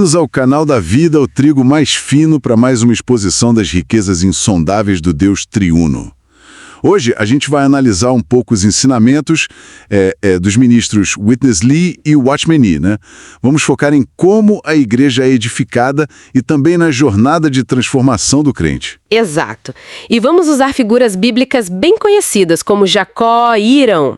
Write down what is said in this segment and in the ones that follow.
Bem-vindos ao canal da vida, o trigo mais fino, para mais uma exposição das riquezas insondáveis do Deus triuno. Hoje a gente vai analisar um pouco os ensinamentos dos ministros Witness Lee e Watchman Nee, né? Vamos focar em como a igreja é edificada e também na jornada de transformação do crente. Exato. E vamos usar figuras bíblicas bem conhecidas, como Jacó e Irão.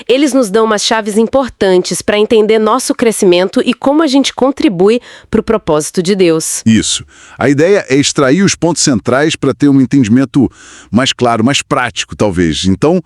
Eles nos dão umas chaves importantes para entender nosso crescimento e como a gente contribui para o propósito de Deus. Isso. A ideia é extrair os pontos centrais para ter um entendimento mais claro, mais prático, talvez. Então,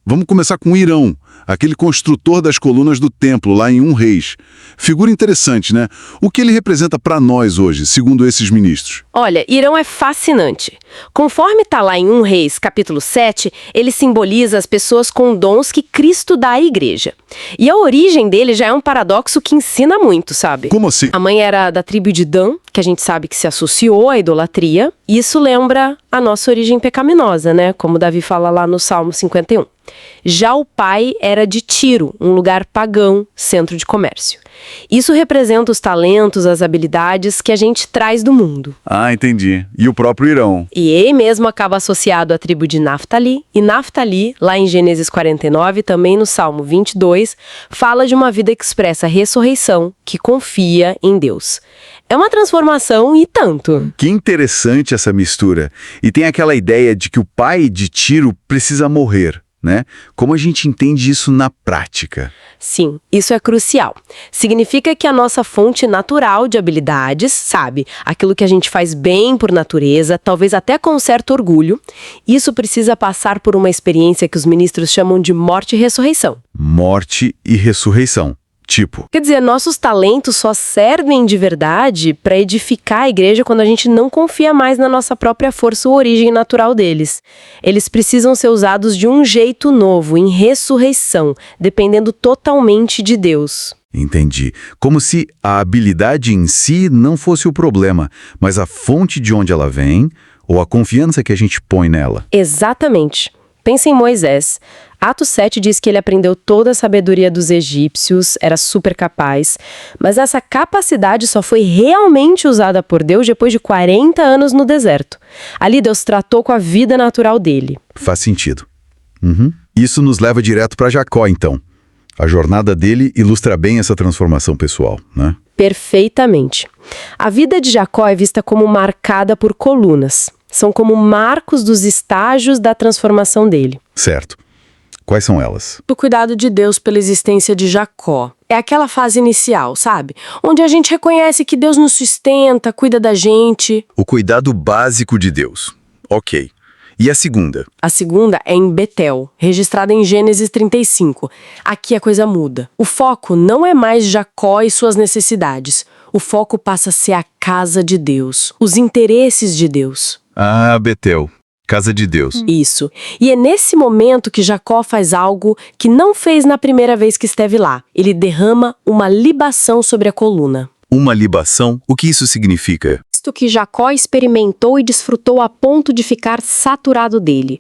vamos começar com Irão, aquele construtor das colunas do templo, lá em 1 Reis. Figura interessante, né? O que ele representa para nós hoje, segundo esses ministros? Olha, Irão é fascinante. Conforme está lá em 1 Reis, capítulo 7, ele simboliza as pessoas com dons que Cristo dá à igreja. E a origem dele já é um paradoxo que ensina muito, sabe? Como assim? A mãe era da tribo de Dan, que a gente sabe que se associou à idolatria. E isso lembra a nossa origem pecaminosa, né? Como Davi fala lá no Salmo 51. Já o pai era de Tiro, um lugar pagão, centro de comércio. Isso representa os talentos, as habilidades que a gente traz do mundo. Ah, entendi. E o próprio Irão? E ele mesmo acaba associado à tribo de Naftali. E Naftali, lá em Gênesis 49, também no Salmo 22, fala de uma vida que expressa ressurreição, que confia em Deus. É uma transformação e tanto. Que interessante essa mistura. E tem aquela ideia de que o pai de Tiro precisa morrer, né? Como a gente entende isso na prática? Sim, isso é crucial. Significa que a nossa fonte natural de habilidades, sabe, aquilo que a gente faz bem por natureza, talvez até com um certo orgulho, isso precisa passar por uma experiência que os ministros chamam de morte e ressurreição. Morte e ressurreição. Tipo? Quer dizer, nossos talentos só servem de verdade para edificar a igreja quando a gente não confia mais na nossa própria força ou origem natural deles. Eles precisam ser usados de um jeito novo, em ressurreição, dependendo totalmente de Deus. Entendi. Como se a habilidade em si não fosse o problema, mas a fonte de onde ela vem ou a confiança que a gente põe nela. Exatamente. Pensa em Moisés. Atos 7 diz que ele aprendeu toda a sabedoria dos egípcios, era super capaz, mas essa capacidade só foi realmente usada por Deus depois de 40 anos no deserto. Ali Deus tratou com a vida natural dele. Faz sentido. Isso nos leva direto para Jacó, então. A jornada dele ilustra bem essa transformação pessoal, né? Perfeitamente. A vida de Jacó é vista como marcada por colunas. São como marcos dos estágios da transformação dele. Certo. Quais são elas? O cuidado de Deus pela existência de Jacó. É aquela fase inicial, sabe? Onde a gente reconhece que Deus nos sustenta, cuida da gente. O cuidado básico de Deus. Ok. E a segunda? A segunda é em Betel, registrada em Gênesis 35. Aqui a coisa muda. O foco não é mais Jacó e suas necessidades. O foco passa a ser a casa de Deus, os interesses de Deus. Ah, Betel. Casa de Deus. Isso. E é nesse momento que Jacó faz algo que não fez na primeira vez que esteve lá. Ele derrama uma libação sobre a coluna. Uma libação? O que isso significa? Isto que Jacó experimentou e desfrutou a ponto de ficar saturado dele.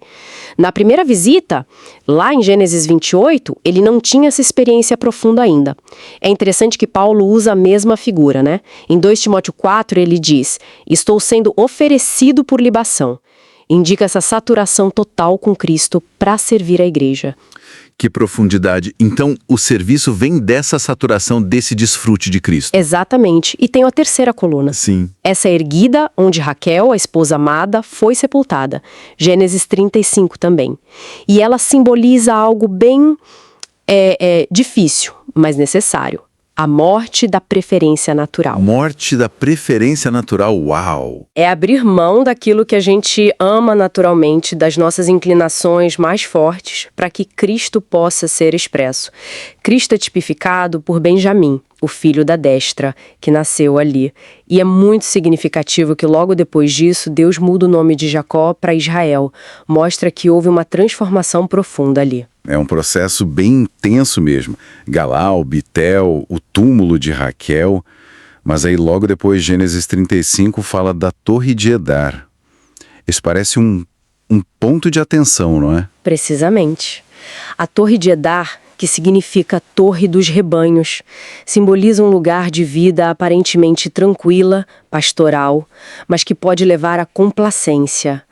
Na primeira visita, lá em Gênesis 28, ele não tinha essa experiência profunda ainda. É interessante que Paulo usa a mesma figura, né? Em 2 Timóteo 4, ele diz: "Estou sendo oferecido por libação." Indica essa saturação total com Cristo para servir a igreja. Que profundidade. Então, o serviço vem dessa saturação, desse desfrute de Cristo. Exatamente. E tem a terceira coluna. Sim. Essa é erguida onde Raquel, a esposa amada, foi sepultada. Gênesis 35 também. E ela simboliza algo bem difícil, mas necessário. A morte da preferência natural. Morte da preferência natural, uau! É abrir mão daquilo que a gente ama naturalmente, das nossas inclinações mais fortes, para que Cristo possa ser expresso. Cristo é tipificado por Benjamim, o filho da destra, que nasceu ali. E é muito significativo que logo depois disso, Deus muda o nome de Jacó para Israel. Mostra que houve uma transformação profunda ali. É um processo bem intenso mesmo. Galal, Betel, o túmulo de Raquel. Mas aí logo depois, Gênesis 35 fala da Torre de Edar. Isso parece um ponto de atenção, não é? Precisamente. A Torre de Edar, que significa Torre dos Rebanhos. Simboliza um lugar de vida aparentemente tranquila, pastoral, mas que pode levar à complacência,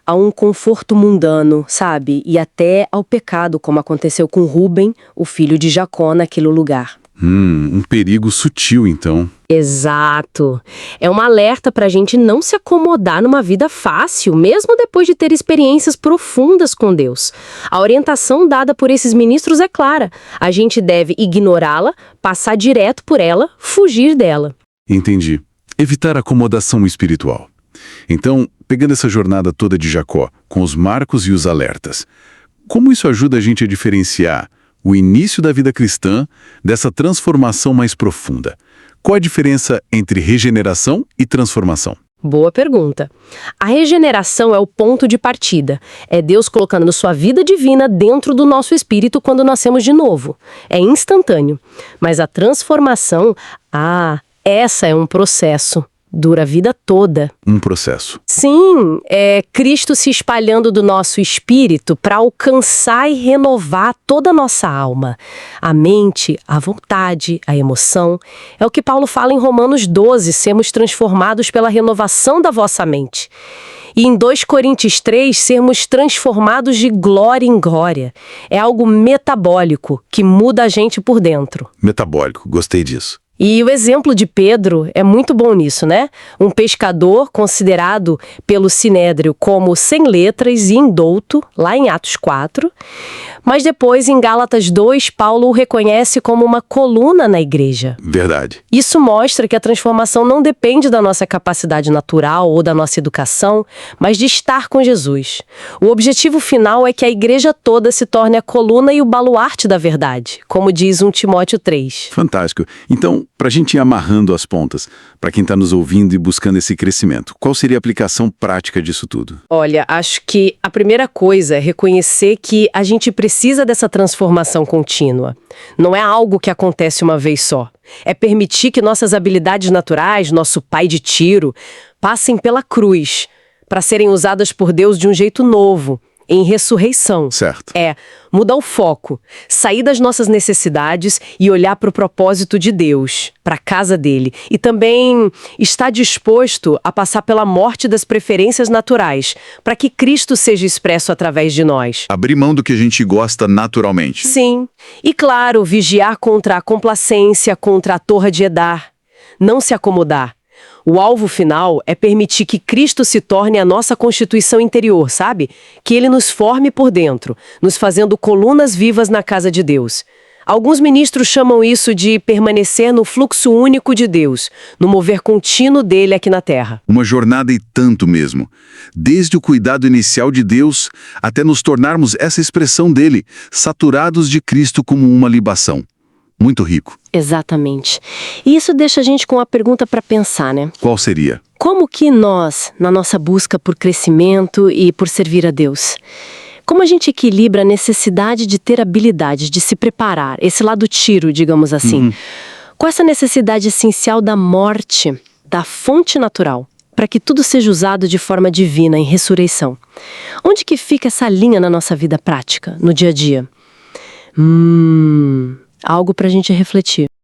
a um conforto mundano, sabe? E até ao pecado, como aconteceu com Rúben, o filho de Jacó, naquele lugar. Um perigo sutil, então. Exato. É um alerta para a gente não se acomodar numa vida fácil, mesmo depois de ter experiências profundas com Deus. A orientação dada por esses ministros é clara. A gente deve ignorá-la, passar direto por ela, fugir dela. Entendi. Evitar acomodação espiritual. Então, pegando essa jornada toda de Jacó, com os marcos e os alertas, como isso ajuda a gente a diferenciar o início da vida cristã dessa transformação mais profunda? Qual a diferença entre regeneração e transformação? Boa pergunta. A regeneração é o ponto de partida. É Deus colocando sua vida divina dentro do nosso espírito quando nascemos de novo. É instantâneo. Mas a transformação, essa é um processo. Dura a vida toda. Um processo. Sim, é Cristo se espalhando do nosso espírito para alcançar e renovar toda a nossa alma. A mente, a vontade, a emoção. É o que Paulo fala em Romanos 12, sermos transformados pela renovação da vossa mente. E em 2 Coríntios 3, sermos transformados de glória em glória. É algo metabólico, que muda a gente por dentro. Metabólico, gostei disso. E o exemplo de Pedro é muito bom nisso, né? Um pescador considerado pelo Sinédrio como sem letras e indouto, lá em Atos 4. Mas depois, em Gálatas 2, Paulo o reconhece como uma coluna na igreja. Verdade. Isso mostra que a transformação não depende da nossa capacidade natural ou da nossa educação, mas de estar com Jesus. O objetivo final é que a igreja toda se torne a coluna e o baluarte da verdade, como diz 1 Timóteo 3. Fantástico. Então, para a gente ir amarrando as pontas, para quem está nos ouvindo e buscando esse crescimento, qual seria a aplicação prática disso tudo? Olha, acho que a primeira coisa é reconhecer que a gente precisa dessa transformação contínua. Não é algo que acontece uma vez só. É permitir que nossas habilidades naturais, nosso pai de tiro, passem pela cruz, para serem usadas por Deus de um jeito novo, em ressurreição. Certo. É mudar o foco, sair das nossas necessidades e olhar para o propósito de Deus, para a casa dele. E também estar disposto a passar pela morte das preferências naturais, para que Cristo seja expresso através de nós. Abrir mão do que a gente gosta naturalmente. Sim. E claro, vigiar contra a complacência, contra a torre de Edar. Não se acomodar. O alvo final é permitir que Cristo se torne a nossa constituição interior, sabe? Que Ele nos forme por dentro, nos fazendo colunas vivas na casa de Deus. Alguns ministros chamam isso de permanecer no fluxo único de Deus, no mover contínuo dele aqui na Terra. Uma jornada e tanto mesmo. Desde o cuidado inicial de Deus até nos tornarmos essa expressão dele, saturados de Cristo como uma libação. Muito rico. Exatamente. E isso deixa a gente com uma pergunta para pensar, né? Qual seria? Como que nós, na nossa busca por crescimento e por servir a Deus, como a gente equilibra a necessidade de ter habilidade, de se preparar, esse lado tiro, digamos assim, com essa necessidade essencial da morte, da fonte natural, para que tudo seja usado de forma divina em ressurreição? Onde que fica essa linha na nossa vida prática, no dia a dia? Algo para a gente refletir.